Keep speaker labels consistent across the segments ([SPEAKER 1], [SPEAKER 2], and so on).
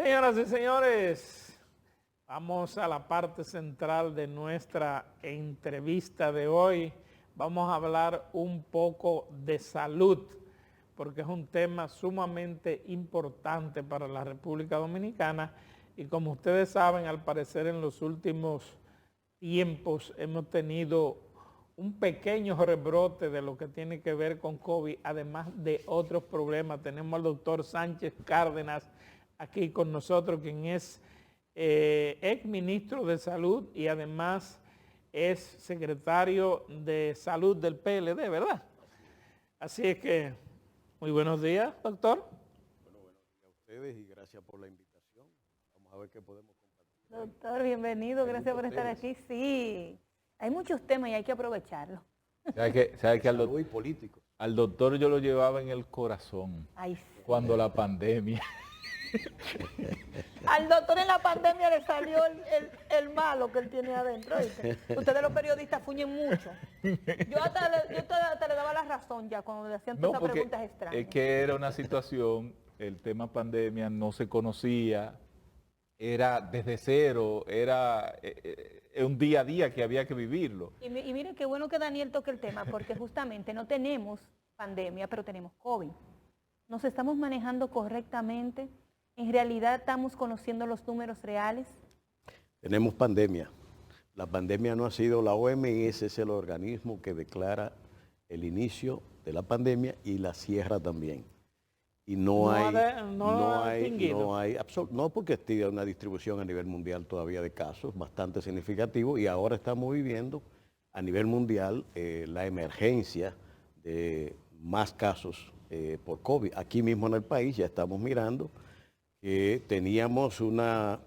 [SPEAKER 1] Señoras y señores, vamos a la parte central de nuestra entrevista de hoy. Vamos a hablar un poco de salud, porque es un tema sumamente importante para la República Dominicana y como ustedes saben, al parecer en los últimos tiempos hemos tenido un pequeño rebrote de lo que tiene que ver con COVID, además de otros problemas. Tenemos al doctor Sánchez Cárdenas aquí con nosotros, quien es ex ministro de Salud y además es secretario de Salud del PLD, ¿verdad? Así es que, muy buenos días, doctor.
[SPEAKER 2] Bueno, buenos días a ustedes y gracias por la invitación. Vamos a ver qué podemos compartir.
[SPEAKER 3] Doctor, bienvenido, gracias por estar aquí. Sí, hay muchos temas y hay que aprovecharlos.
[SPEAKER 4] ¿Sabe que
[SPEAKER 2] Salud y político.
[SPEAKER 4] al doctor yo lo llevaba en el corazón
[SPEAKER 3] Ay, sí.
[SPEAKER 4] cuando la pandemia?
[SPEAKER 3] Al doctor en la pandemia le salió el malo que él tiene adentro, ¿oíste? Ustedes los periodistas fuñen mucho. Yo hasta le daba la razón ya cuando le hacían todas esas preguntas extrañas.
[SPEAKER 4] Es que era una situación, el tema pandemia no se conocía, era desde cero, era un día a día que había que vivirlo.
[SPEAKER 3] Y miren qué bueno que Daniel toque el tema, porque justamente no tenemos pandemia, pero tenemos COVID. ¿Nos estamos manejando correctamente? ¿En realidad estamos conociendo los números reales?
[SPEAKER 2] Tenemos pandemia. La pandemia no ha sido la OMS, es el organismo que declara el inicio de la pandemia y la cierra también. Y no porque tiene una distribución a nivel mundial todavía de casos bastante significativos y ahora estamos viviendo a nivel mundial la emergencia de más casos por COVID. Aquí mismo en el país ya estamos mirando que teníamos una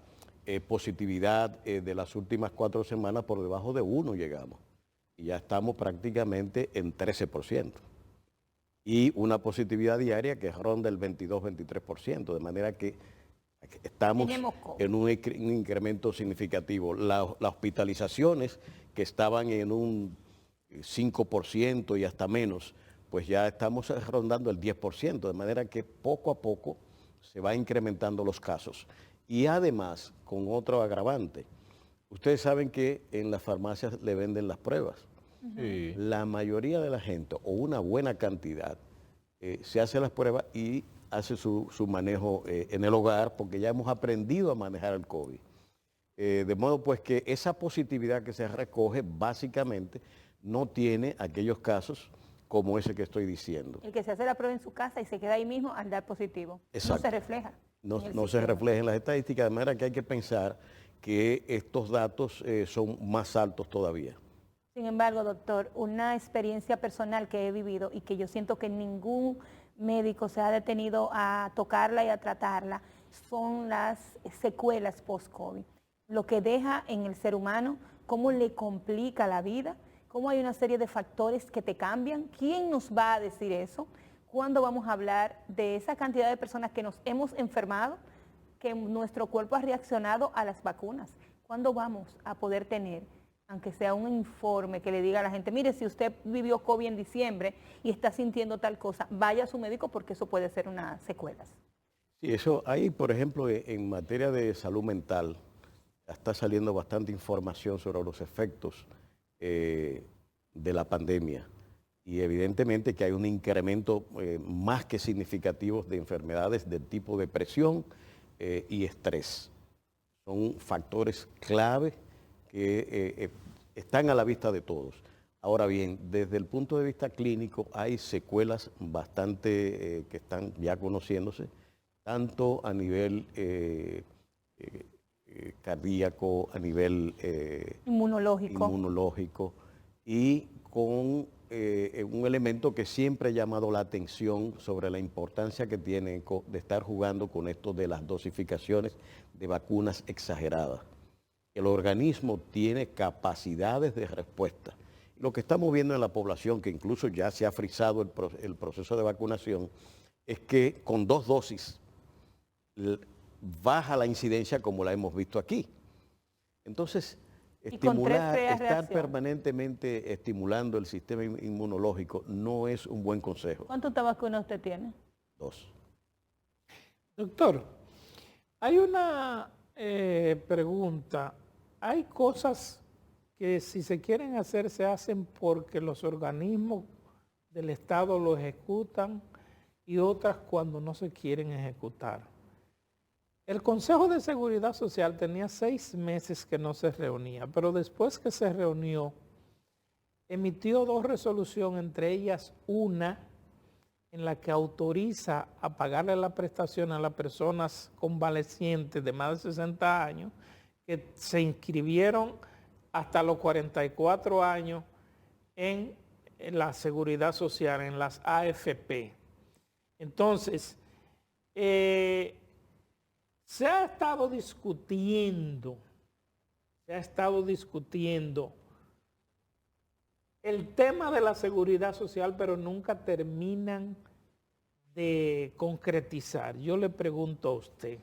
[SPEAKER 2] positividad de las últimas 4 semanas por debajo de 1 llegamos. Y ya estamos prácticamente en 13%. Y una positividad diaria que ronda el 22-23%, de manera que estamos en un incremento significativo. Las hospitalizaciones que estaban en un 5% y hasta menos, pues ya estamos rondando el 10%, de manera que poco a poco se va incrementando los casos. Y además, con otro agravante, ustedes saben que en las farmacias le venden las pruebas.
[SPEAKER 4] Sí.
[SPEAKER 2] La mayoría de la gente, o una buena cantidad, se hace las pruebas y hace su manejo en el hogar, porque ya hemos aprendido a manejar el COVID. De modo pues que esa positividad que se recoge básicamente no tiene aquellos casos como ese que estoy diciendo.
[SPEAKER 3] El que se hace la prueba en su casa y se queda ahí mismo al dar positivo.
[SPEAKER 2] Exacto.
[SPEAKER 3] No se refleja.
[SPEAKER 2] No se refleja en las estadísticas, de manera que hay que pensar que estos datos son más altos todavía.
[SPEAKER 3] Sin embargo, doctor, una experiencia personal que he vivido y que yo siento que ningún médico se ha detenido a tocarla y a tratarla son las secuelas post-COVID. Lo que deja en el ser humano, cómo le complica la vida, cómo hay una serie de factores que te cambian. ¿Quién nos va a decir eso? ¿Cuándo vamos a hablar de esa cantidad de personas que nos hemos enfermado, que nuestro cuerpo ha reaccionado a las vacunas? ¿Cuándo vamos a poder tener, aunque sea un informe que le diga a la gente, mire, si usted vivió COVID en diciembre y está sintiendo tal cosa, vaya a su médico porque eso puede ser unas secuelas?
[SPEAKER 2] Sí, eso hay, por ejemplo, en materia de salud mental, está saliendo bastante información sobre los efectos de la pandemia y evidentemente que hay un incremento más que significativo de enfermedades del tipo depresión y estrés. Son factores clave que están a la vista de todos. Ahora bien, desde el punto de vista clínico hay secuelas bastante que están ya conociéndose, tanto a nivel cardíaco, a nivel inmunológico y con un elemento que siempre ha llamado la atención sobre la importancia que tiene de estar jugando con esto de las dosificaciones de vacunas exageradas. El organismo tiene capacidades de respuesta. Lo que estamos viendo en la población, que incluso ya se ha frisado el proceso de vacunación, es que con 2 dosis baja la incidencia como la hemos visto aquí. Entonces, estar permanentemente estimulando el sistema inmunológico no es un buen consejo.
[SPEAKER 3] ¿Cuántas vacunas usted tiene?
[SPEAKER 2] 2.
[SPEAKER 1] Doctor, Hay una pregunta. Hay cosas que si se quieren hacer, se hacen porque los organismos del Estado lo ejecutan y otras cuando no se quieren ejecutar. El Consejo de Seguridad Social tenía 6 meses que no se reunía, pero después que se reunió, emitió 2 resoluciones, entre ellas una en la que autoriza a pagarle la prestación a las personas convalecientes de más de 60 años que se inscribieron hasta los 44 años en la seguridad social, en las AFP. Entonces, se ha estado discutiendo el tema de la seguridad social, pero nunca terminan de concretizar. Yo le pregunto a usted,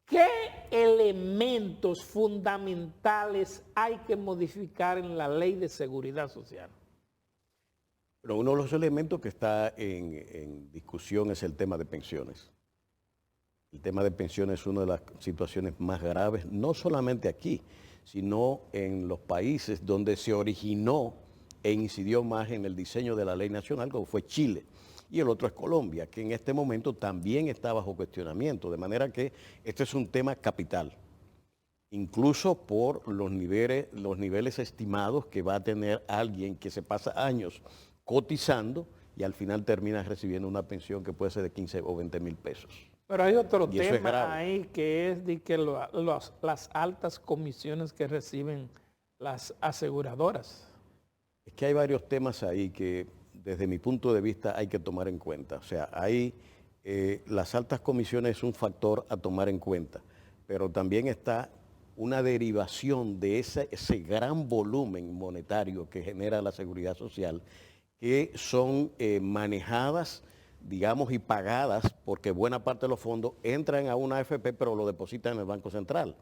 [SPEAKER 1] ¿qué elementos fundamentales hay que modificar en la ley de seguridad social?
[SPEAKER 2] Pero uno de los elementos que está en discusión es el tema de pensiones. El tema de pensiones es una de las situaciones más graves, no solamente aquí, sino en los países donde se originó e incidió más en el diseño de la ley nacional, como fue Chile. Y el otro es Colombia, que en este momento también está bajo cuestionamiento, de manera que este es un tema capital, incluso por los niveles estimados que va a tener alguien que se pasa años cotizando y al final termina recibiendo una pensión que puede ser de 15 o 20 mil pesos.
[SPEAKER 1] Pero hay otro tema ahí que es de que las altas comisiones que reciben las aseguradoras.
[SPEAKER 2] Es que hay varios temas ahí que desde mi punto de vista hay que tomar en cuenta. O sea, las altas comisiones es un factor a tomar en cuenta, pero también está una derivación de ese gran volumen monetario que genera la seguridad social, que son manejadas, digamos, y pagadas, porque buena parte de los fondos entran a una AFP, pero lo depositan en el Banco Central.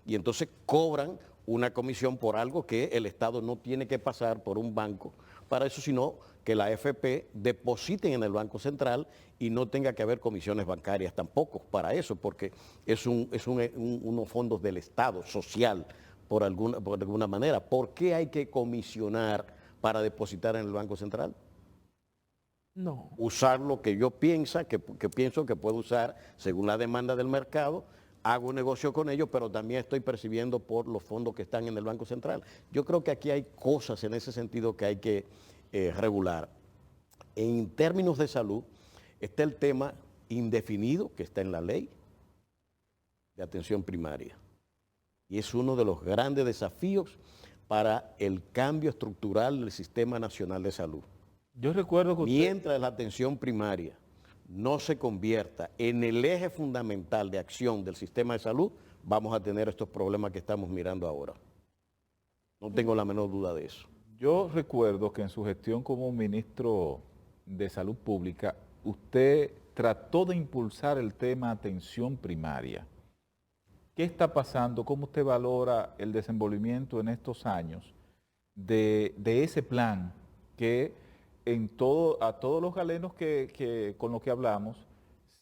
[SPEAKER 2] Y entonces cobran una comisión por algo que el Estado no tiene que pasar por un banco para eso, sino que la AFP depositen en el Banco Central y no tenga que haber comisiones bancarias tampoco para eso, porque es unos fondos del Estado social, por alguna manera. ¿Por qué hay que comisionar para depositar en el Banco Central?
[SPEAKER 1] No.
[SPEAKER 2] Usar lo que yo pienso que puedo usar según la demanda del mercado, hago un negocio con ellos, pero también estoy percibiendo por los fondos que están en el Banco Central. Yo creo que aquí hay cosas en ese sentido que hay que regular. En términos de salud, está el tema indefinido que está en la ley de atención primaria. Y es uno de los grandes desafíos para el cambio estructural del Sistema Nacional de Salud.
[SPEAKER 4] Yo recuerdo que
[SPEAKER 2] mientras la atención primaria no se convierta en el eje fundamental de acción del sistema de salud, vamos a tener estos problemas que estamos mirando ahora. No tengo la menor duda de eso.
[SPEAKER 4] Yo recuerdo que en su gestión como ministro de Salud Pública, usted trató de impulsar el tema atención primaria. ¿Qué está pasando? ¿Cómo usted valora el desenvolvimiento en estos años de ese plan que a todos los galenos con los que hablamos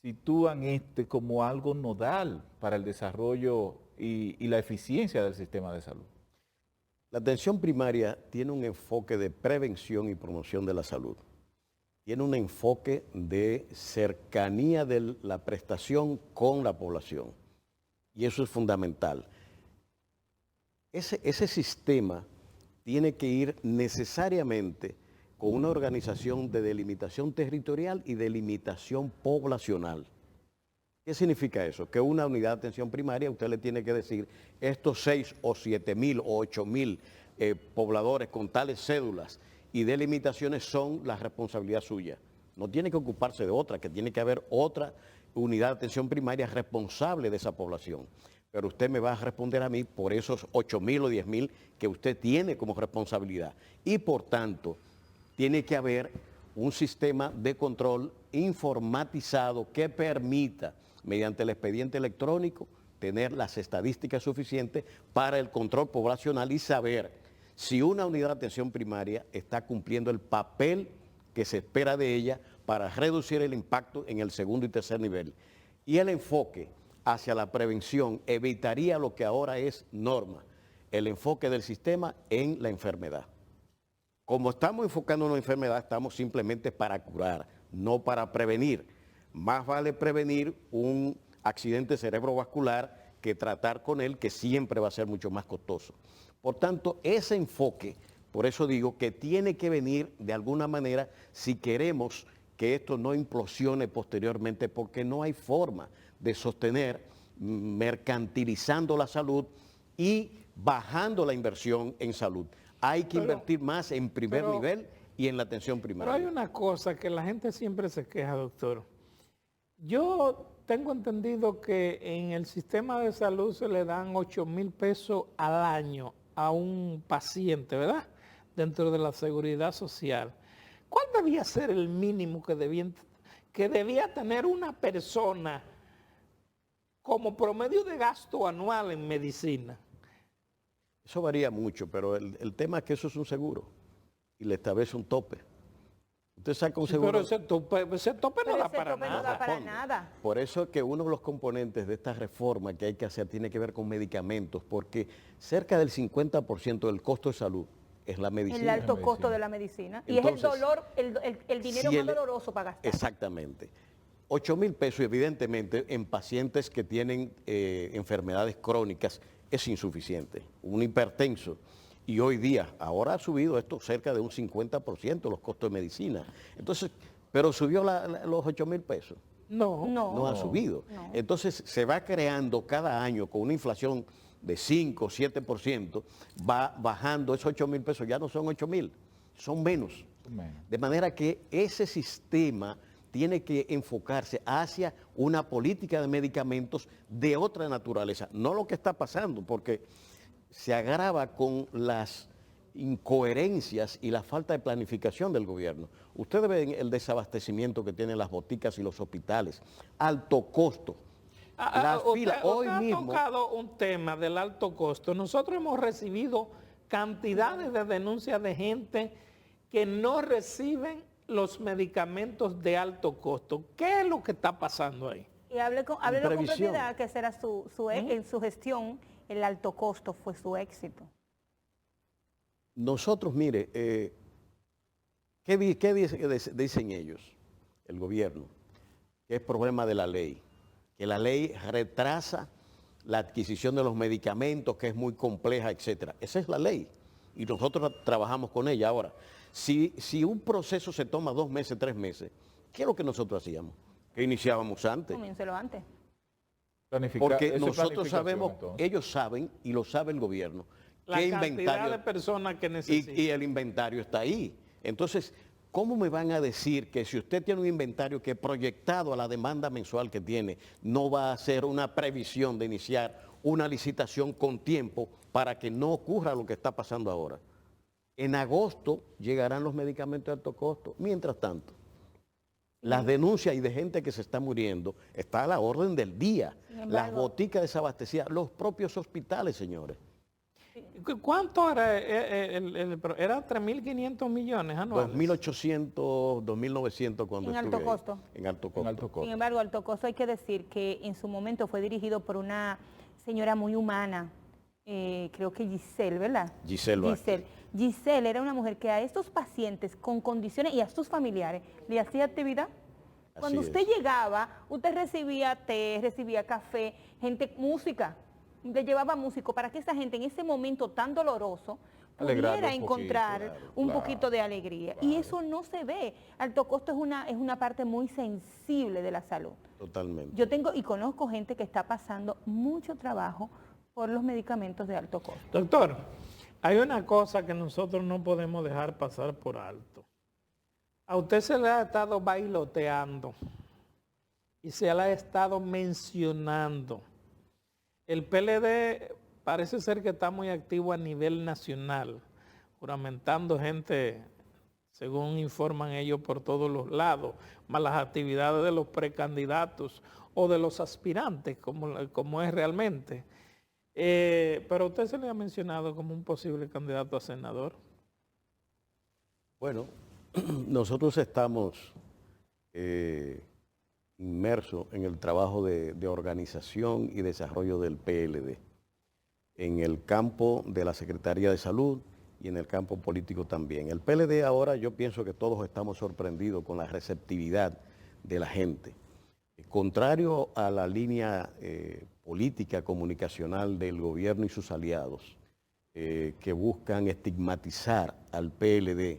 [SPEAKER 4] sitúan como algo nodal para el desarrollo y la eficiencia del sistema de salud?
[SPEAKER 2] La atención primaria tiene un enfoque de prevención y promoción de la salud. Tiene un enfoque de cercanía de la prestación con la población. Y eso es fundamental. Ese sistema tiene que ir necesariamente con una organización de delimitación territorial y delimitación poblacional. ¿Qué significa eso? Que una unidad de atención primaria, usted le tiene que decir, estos 6 o 7 mil o 8 mil pobladores con tales cédulas y delimitaciones son la responsabilidad suya. No tiene que ocuparse de otra, que tiene que haber otra unidad de atención primaria responsable de esa población. Pero usted me va a responder a mí por esos 8 mil o 10 mil que usted tiene como responsabilidad. Y por tanto, tiene que haber un sistema de control informatizado que permita, mediante el expediente electrónico, tener las estadísticas suficientes para el control poblacional y saber si una unidad de atención primaria está cumpliendo el papel que se espera de ella para reducir el impacto en el segundo y tercer nivel. Y el enfoque hacia la prevención evitaría lo que ahora es norma, el enfoque del sistema en la enfermedad. Como estamos enfocando en una enfermedad, estamos simplemente para curar, no para prevenir. Más vale prevenir un accidente cerebrovascular que tratar con él, que siempre va a ser mucho más costoso. Por tanto, ese enfoque, por eso digo que tiene que venir de alguna manera si queremos que esto no implosione posteriormente, porque no hay forma de sostener mercantilizando la salud y bajando la inversión en salud. Hay que invertir más en primer nivel y en la atención primaria.
[SPEAKER 1] Pero hay una cosa que la gente siempre se queja, doctor. Yo tengo entendido que en el sistema de salud se le dan 8,000 pesos al año a un paciente, ¿verdad? Dentro de la seguridad social. ¿Cuál debía ser el mínimo que debía tener una persona como promedio de gasto anual en medicina?
[SPEAKER 2] Eso varía mucho, pero el tema es que eso es un seguro y le establece un tope. Usted saca un seguro.
[SPEAKER 1] Pero ese tope no da para
[SPEAKER 3] No
[SPEAKER 1] nada.
[SPEAKER 3] da para nada.
[SPEAKER 2] Por eso es que uno de los componentes de esta reforma que hay que hacer tiene que ver con medicamentos, porque cerca del 50% del costo de salud es la medicina.
[SPEAKER 3] El alto costo de la medicina. Y
[SPEAKER 2] Entonces,
[SPEAKER 3] es el dolor, el dinero
[SPEAKER 2] si
[SPEAKER 3] más doloroso para gastar.
[SPEAKER 2] Exactamente. 8,000 pesos, evidentemente, en pacientes que tienen enfermedades crónicas es insuficiente. Un hipertenso. Y hoy día, ahora ha subido esto cerca de un 50% los costos de medicina. Entonces, pero subió los 8,000 pesos. No ha subido.
[SPEAKER 3] No.
[SPEAKER 2] Entonces se va creando cada año con una inflación de 5, 7%, va bajando esos 8,000 pesos, ya no son 8,000, son menos. De manera que ese sistema tiene que enfocarse hacia una política de medicamentos de otra naturaleza, no lo que está pasando, porque se agrava con las incoherencias y la falta de planificación del gobierno. Ustedes ven el desabastecimiento que tienen las boticas y los hospitales, alto costo. Las filas, hoy
[SPEAKER 1] usted
[SPEAKER 2] mismo.
[SPEAKER 1] ha tocado un tema del alto costo. Nosotros hemos recibido cantidades de denuncias de gente que no reciben los medicamentos de alto costo. ¿Qué es lo que está pasando ahí?
[SPEAKER 3] Y háblelo con propiedad, que será en su gestión, el alto costo fue su éxito.
[SPEAKER 2] Nosotros, mire, ¿qué dicen ellos, el gobierno? Que es problema de la ley, que la ley retrasa la adquisición de los medicamentos, que es muy compleja, etcétera. Esa es la ley y nosotros trabajamos con ella. Ahora, si un proceso se toma 2 meses, 3 meses, ¿qué es lo que nosotros hacíamos? Que iniciábamos antes.
[SPEAKER 3] Comiéncelo antes.
[SPEAKER 2] Porque nosotros sabemos, ellos saben y lo sabe el gobierno.
[SPEAKER 1] La cantidad de personas que necesitan.
[SPEAKER 2] Y el inventario está ahí. Entonces, ¿cómo me van a decir que si usted tiene un inventario que proyectado a la demanda mensual que tiene, no va a hacer una previsión de iniciar una licitación con tiempo para que no ocurra lo que está pasando ahora? En agosto llegarán los medicamentos de alto costo. Mientras tanto, las denuncias y de gente que se está muriendo está a la orden del día. Las boticas desabastecidas, los propios hospitales, señores.
[SPEAKER 1] ¿Cuánto era? Era 3.500 millones anuales.
[SPEAKER 2] 2.800, 2.900 cuando
[SPEAKER 3] En
[SPEAKER 2] estuve
[SPEAKER 3] alto costo.
[SPEAKER 2] ahí. En alto costo.
[SPEAKER 3] Sin embargo, alto costo hay que decir que en su momento fue dirigido por una señora muy humana, creo que Giselle, ¿verdad? Giselle era una mujer que a estos pacientes con condiciones y a sus familiares le hacía actividad. Cuando usted llegaba, usted recibía té, recibía café, música. Le llevaba músico para que esa gente en ese momento tan doloroso pudiera encontrar un poquito de alegría. Claro. Y eso no se ve. Alto costo es una parte muy sensible de la salud.
[SPEAKER 2] Totalmente.
[SPEAKER 3] Yo tengo y conozco gente que está pasando mucho trabajo por los medicamentos de alto costo.
[SPEAKER 1] Doctor, hay una cosa que nosotros no podemos dejar pasar por alto. A usted se le ha estado bailoteando y se le ha estado mencionando. El PLD parece ser que está muy activo a nivel nacional, juramentando gente, según informan ellos, por todos los lados, más las actividades de los precandidatos o de los aspirantes, como es realmente. Pero a usted se le ha mencionado como un posible candidato a senador.
[SPEAKER 2] Bueno, nosotros estamos inmerso en el trabajo de organización y desarrollo del PLD, en el campo de la Secretaría de Salud y en el campo político también. El PLD ahora, yo pienso que todos estamos sorprendidos con la receptividad de la gente. Contrario a la línea política comunicacional del gobierno y sus aliados, que buscan estigmatizar al PLD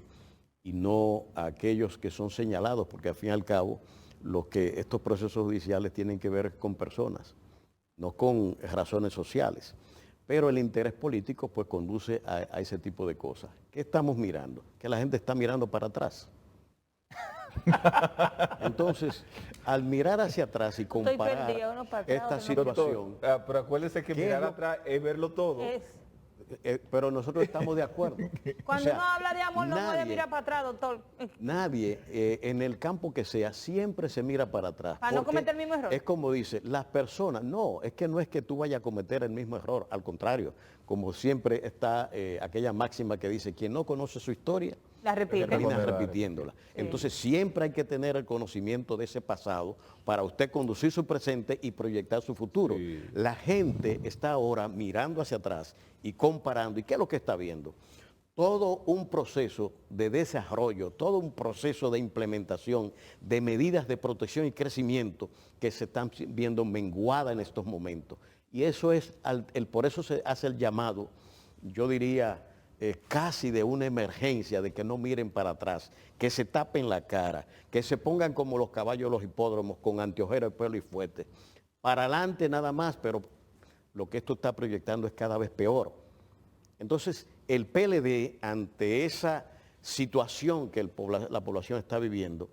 [SPEAKER 2] y no a aquellos que son señalados, porque al fin y al cabo estos procesos judiciales tienen que ver con personas, no con razones sociales. Pero el interés político pues conduce a ese tipo de cosas. ¿Qué estamos mirando? Que la gente está mirando para atrás. Entonces, al mirar hacia atrás y comparar esta situación...
[SPEAKER 4] Pero acuérdese que mirar atrás es verlo todo.
[SPEAKER 2] Pero nosotros estamos de acuerdo.
[SPEAKER 3] Cuando uno habla de amor, no puede mirar para atrás, doctor.
[SPEAKER 2] Nadie, en el campo que sea, siempre se mira para atrás.
[SPEAKER 3] Para no cometer el mismo error.
[SPEAKER 2] Es como dice, las personas, no es que tú vayas a cometer el mismo error, al contrario, como siempre está aquella máxima que dice, quien no conoce su historia,
[SPEAKER 3] la repite.
[SPEAKER 2] termina repitiéndola. Sí. Entonces siempre hay que tener el conocimiento de ese pasado para usted conducir su presente y proyectar su futuro. Sí. La gente está ahora mirando hacia atrás y comparando. ¿Y qué es lo que está viendo? Todo un proceso de desarrollo, todo un proceso de implementación de medidas de protección y crecimiento que se están viendo menguadas en estos momentos. Y eso es, por eso se hace el llamado, yo diría, casi de una emergencia, de que no miren para atrás, que se tapen la cara, que se pongan como los caballos de los hipódromos con anteojeros de pelo y fuerte. Para adelante nada más, pero lo que esto está proyectando es cada vez peor. Entonces, el PLD, ante esa situación que la población está viviendo,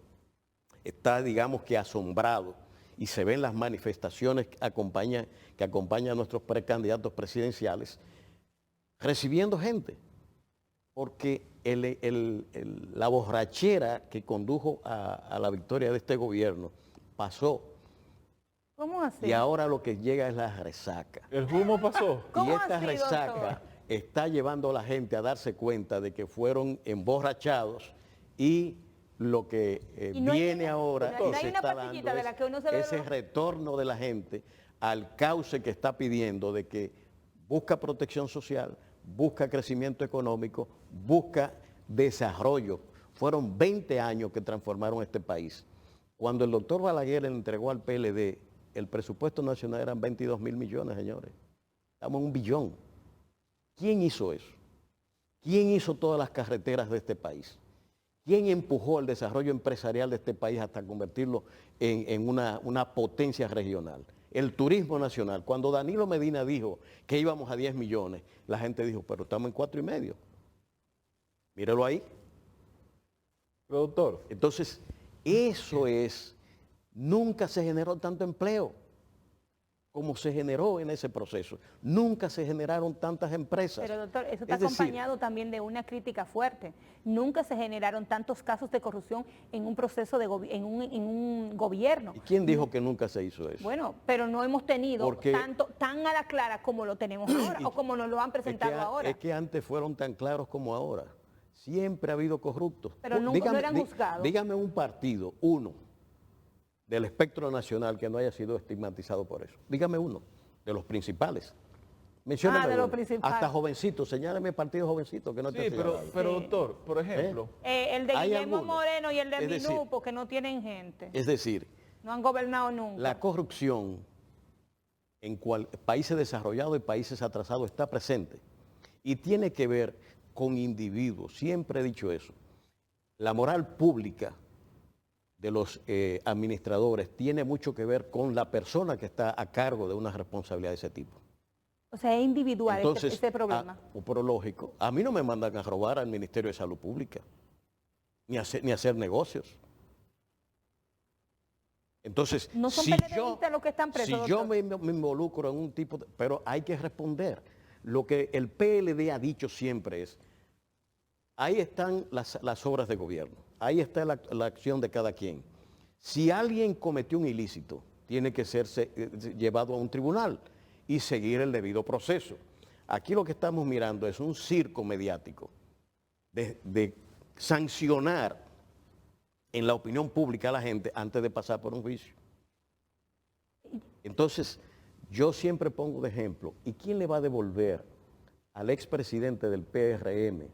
[SPEAKER 2] está, digamos que asombrado, y se ven las manifestaciones que acompañan a nuestros precandidatos presidenciales, recibiendo gente, porque la borrachera que condujo a la victoria de este gobierno pasó.
[SPEAKER 3] ¿Cómo así?
[SPEAKER 2] Y ahora lo que llega es la resaca.
[SPEAKER 4] ¿El humo pasó?
[SPEAKER 2] Y esta resaca está llevando a la gente a darse cuenta de que fueron emborrachados y lo que viene ahora y se está dando es ese retorno de la gente al cauce que está pidiendo, de que busca protección social, busca crecimiento económico, busca desarrollo. Fueron 20 años que transformaron este país. Cuando el doctor Balaguer le entregó al PLD, el presupuesto nacional eran 22.000 millones, señores. Estamos en 1 billón. ¿Quién hizo eso? ¿Quién hizo todas las carreteras de este país? ¿Quién empujó el desarrollo empresarial de este país hasta convertirlo en una potencia regional? El turismo nacional. Cuando Danilo Medina dijo que íbamos a 10 millones, la gente dijo, pero estamos en 4,5. Mírelo ahí.
[SPEAKER 4] Doctor.
[SPEAKER 2] Entonces, eso es, nunca se generó tanto empleo como se generó en ese proceso. Nunca se generaron tantas empresas.
[SPEAKER 3] Pero doctor, eso está acompañado también de una crítica fuerte. Nunca se generaron tantos casos de corrupción en un proceso de en un gobierno.
[SPEAKER 2] ¿Y quién dijo que nunca se hizo eso?
[SPEAKER 3] Bueno, pero no hemos tenido tan a la clara como lo tenemos ahora o como nos lo han presentado ahora.
[SPEAKER 2] Es que antes fueron tan claros como ahora. Siempre ha habido corruptos.
[SPEAKER 3] Pero nunca no eran juzgados.
[SPEAKER 2] Dígame un partido, uno, del espectro nacional que no haya sido estigmatizado por eso. Dígame uno, de los principales. Mencióname
[SPEAKER 3] de los
[SPEAKER 2] uno.
[SPEAKER 3] principales.
[SPEAKER 2] Hasta jovencitos, señáleme partidos jovencitos que no te
[SPEAKER 4] pero doctor, por ejemplo.
[SPEAKER 3] El de Guillermo Moreno y el de Minupo, que no tienen gente.
[SPEAKER 2] Es decir,
[SPEAKER 3] no han gobernado nunca.
[SPEAKER 2] La corrupción en países desarrollados y países atrasados está presente y tiene que ver con individuos. Siempre he dicho eso. La moral pública de los administradores tiene mucho que ver con la persona que está a cargo de una responsabilidad de ese tipo.
[SPEAKER 3] O sea, es individual.
[SPEAKER 2] Entonces,
[SPEAKER 3] este problema.
[SPEAKER 2] Pero lógico, a mí no me mandan a robar al Ministerio de Salud Pública, ni a hacer negocios. Entonces,
[SPEAKER 3] no son periodistas los que están presos,
[SPEAKER 2] si yo me involucro en un tipo de... Pero hay que responder. Lo que el PLD ha dicho siempre es, ahí están las obras de gobierno, ahí está la acción de cada quien. Si alguien cometió un ilícito, tiene que ser llevado a un tribunal y seguir el debido proceso. Aquí lo que estamos mirando es un circo mediático de sancionar en la opinión pública a la gente antes de pasar por un juicio. Entonces, yo siempre pongo de ejemplo, ¿y quién le va a devolver al expresidente del PRM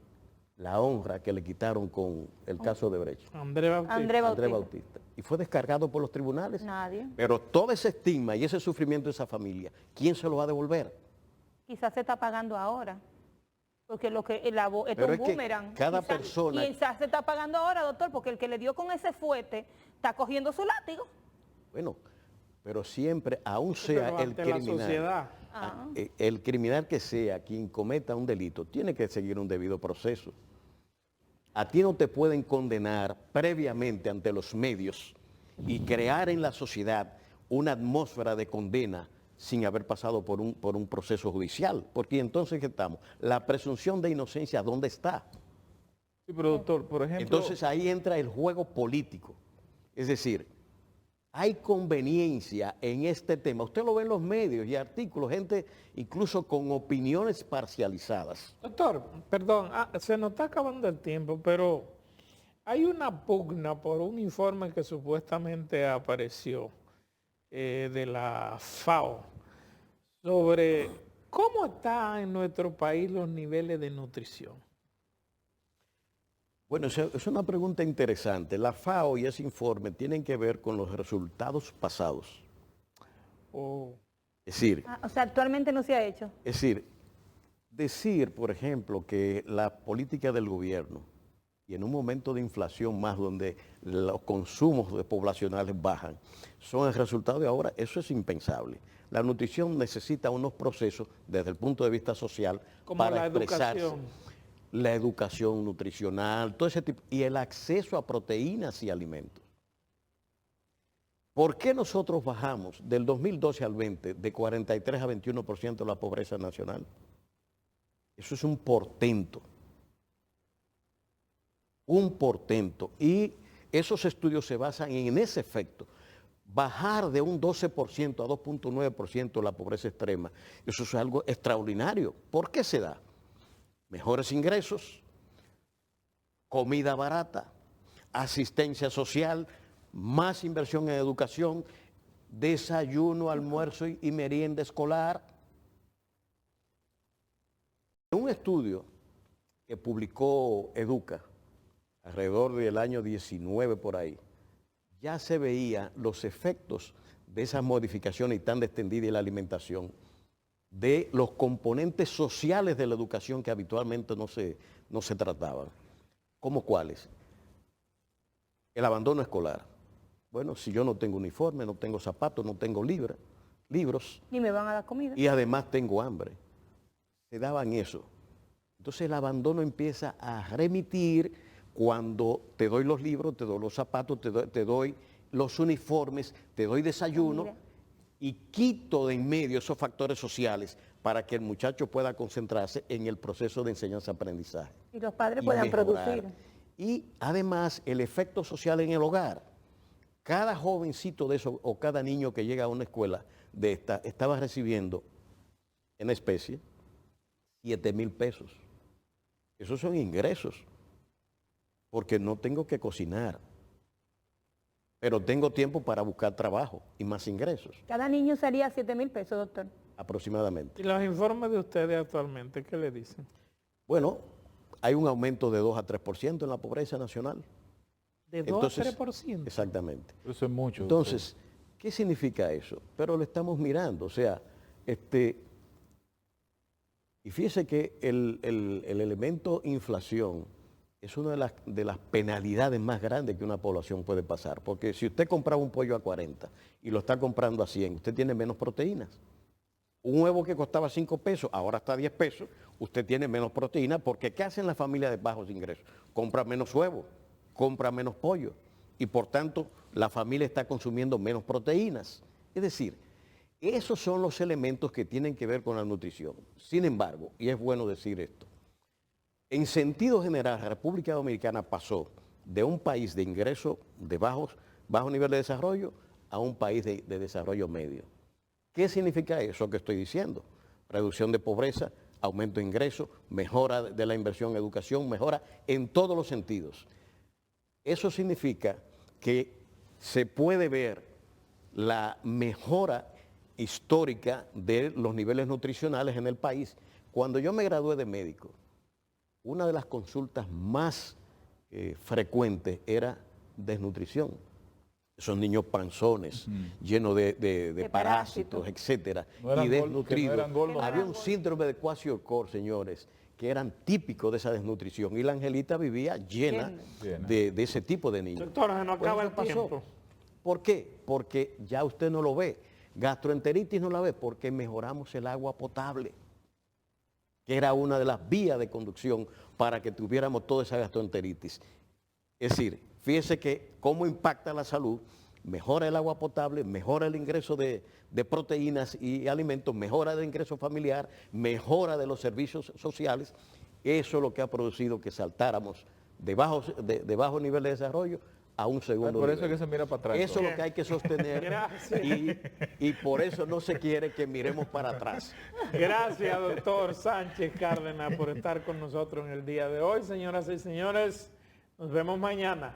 [SPEAKER 2] la honra que le quitaron con el caso de Brecht?
[SPEAKER 1] Andrés Bautista.
[SPEAKER 2] Andrés Bautista. Y fue descargado por los tribunales.
[SPEAKER 3] Nadie.
[SPEAKER 2] Pero todo ese estigma y ese sufrimiento de esa familia, ¿quién se lo va a devolver?
[SPEAKER 3] Quizás se está pagando ahora. Porque lo que esto es
[SPEAKER 2] Pero
[SPEAKER 3] un
[SPEAKER 2] es que
[SPEAKER 3] boomerang.
[SPEAKER 2] cada persona-
[SPEAKER 3] Quizás se está pagando ahora, doctor, porque el que le dio con ese fuete está cogiendo su látigo.
[SPEAKER 2] Bueno, pero siempre, aún sea
[SPEAKER 1] Pero
[SPEAKER 2] el
[SPEAKER 1] ante la
[SPEAKER 2] criminal,
[SPEAKER 1] sociedad.
[SPEAKER 2] el criminal que sea quien cometa un delito, tiene que seguir un debido proceso. A ti no te pueden condenar previamente ante los medios y crear en la sociedad una atmósfera de condena sin haber pasado por un proceso judicial. Porque entonces, ¿qué estamos? La presunción de inocencia, ¿dónde está?
[SPEAKER 4] Sí, pero doctor, por ejemplo...
[SPEAKER 2] Entonces ahí entra el juego político. Es decir, hay conveniencia en este tema. Usted lo ve en los medios y artículos, gente incluso con opiniones parcializadas.
[SPEAKER 1] Doctor, perdón, se nos está acabando el tiempo, pero hay una pugna por un informe que supuestamente apareció de la FAO sobre cómo están en nuestro país los niveles de nutrición.
[SPEAKER 2] Bueno, es una pregunta interesante. La FAO y ese informe tienen que ver con los resultados pasados.
[SPEAKER 1] Oh,
[SPEAKER 2] Es decir,
[SPEAKER 3] O sea, actualmente no se ha hecho.
[SPEAKER 2] decir, por ejemplo, que la política del gobierno y en un momento de inflación más donde los consumos poblacionales bajan, son el resultado de ahora, eso es impensable. La nutrición necesita unos procesos desde el punto de vista social
[SPEAKER 1] como
[SPEAKER 2] para
[SPEAKER 1] la
[SPEAKER 2] expresarse.
[SPEAKER 1] educación.
[SPEAKER 2] La educación nutricional, todo ese tipo, y el acceso a proteínas y alimentos. ¿Por qué nosotros bajamos del 2012 al 20 de 43 a 21% la pobreza nacional? Eso es un portento. Un portento. Y esos estudios se basan en ese efecto. Bajar de un 12% a 2.9% la pobreza extrema, eso es algo extraordinario. ¿Por qué se da? Mejores ingresos, comida barata, asistencia social, más inversión en educación, desayuno, almuerzo y merienda escolar. Un estudio que publicó Educa alrededor del año 19 por ahí, ya se veía los efectos de esas modificaciones y tan extendidas en la alimentación, de los componentes sociales de la educación que habitualmente no se trataban. ¿Cómo cuáles? El abandono escolar. Bueno, si yo no tengo uniforme, no tengo zapatos, no tengo libros,
[SPEAKER 3] Ni me van a dar comida.
[SPEAKER 2] y además tengo hambre. Se daban eso. Entonces el abandono empieza a remitir cuando te doy los libros, te doy los zapatos, te doy los uniformes, te doy desayuno,
[SPEAKER 3] Comida.
[SPEAKER 2] y quito de en medio esos factores sociales para que el muchacho pueda concentrarse en el proceso de enseñanza-aprendizaje.
[SPEAKER 3] Y los padres
[SPEAKER 2] y
[SPEAKER 3] puedan
[SPEAKER 2] mejorar.
[SPEAKER 3] producir.
[SPEAKER 2] Y además el efecto social en el hogar. Cada jovencito de eso o cada niño que llega a una escuela de esta estaba recibiendo en especie 7,000 pesos. Esos son ingresos, porque no tengo que cocinar, pero tengo tiempo para buscar trabajo y más ingresos,
[SPEAKER 3] Cada niño salía 7,000 pesos, doctor.
[SPEAKER 2] aproximadamente.
[SPEAKER 1] ¿Y los informes de ustedes actualmente qué le dicen?
[SPEAKER 2] Bueno, hay un aumento de 2 a 3% en la pobreza nacional.
[SPEAKER 1] De 2 a 3%.
[SPEAKER 2] Exactamente.
[SPEAKER 4] Eso es mucho.
[SPEAKER 2] Entonces, ¿qué significa eso? Pero lo estamos mirando, o sea, y fíjese que el elemento inflación es una de las penalidades más grandes que una población puede pasar, porque si usted compraba un pollo a 40 y lo está comprando a 100, usted tiene menos proteínas. Un huevo que costaba 5 pesos, ahora está a 10 pesos, usted tiene menos proteína, porque ¿qué hacen las familias de bajos ingresos? Compra menos huevos, compra menos pollo, y por tanto la familia está consumiendo menos proteínas. Es decir, esos son los elementos que tienen que ver con la nutrición. Sin embargo, y es bueno decir esto, en sentido general, la República Dominicana pasó de un país de ingreso de bajo nivel de desarrollo a un país de desarrollo medio. ¿Qué significa eso que estoy diciendo? Reducción de pobreza, aumento de ingresos, mejora de la inversión en educación, mejora en todos los sentidos. Eso significa que se puede ver la mejora histórica de los niveles nutricionales en el país. Cuando yo me gradué de médico, una de las consultas más frecuentes era desnutrición. Esos niños panzones, llenos de parásitos, etcétera,
[SPEAKER 4] No
[SPEAKER 2] y desnutridos.
[SPEAKER 4] gordos.
[SPEAKER 2] Había un síndrome de kwashiorkor, señores, que eran típicos de esa desnutrición. Y la Angelita vivía llena de ese tipo de niños.
[SPEAKER 1] Doctor, se nos
[SPEAKER 2] Pues
[SPEAKER 1] acaba
[SPEAKER 2] eso
[SPEAKER 1] el
[SPEAKER 2] pasó.
[SPEAKER 1] tiempo.
[SPEAKER 2] ¿Por qué? Porque ya usted no lo ve. Gastroenteritis no la ve porque mejoramos el agua potable, que era una de las vías de conducción para que tuviéramos toda esa gastroenteritis. Es decir, fíjese que cómo impacta la salud, mejora el agua potable, mejora el ingreso de proteínas y alimentos, mejora el ingreso familiar, mejora de los servicios sociales. Eso es lo que ha producido que saltáramos de bajo nivel de desarrollo a un segundo
[SPEAKER 4] Por
[SPEAKER 2] nivel.
[SPEAKER 4] eso es que se mira para atrás.
[SPEAKER 2] Eso es lo que hay que sostener.
[SPEAKER 1] Gracias.
[SPEAKER 2] Y por eso no se quiere que miremos para atrás.
[SPEAKER 1] Gracias, doctor Sánchez Cárdenas, por estar con nosotros en el día de hoy. Señoras y señores, nos vemos mañana.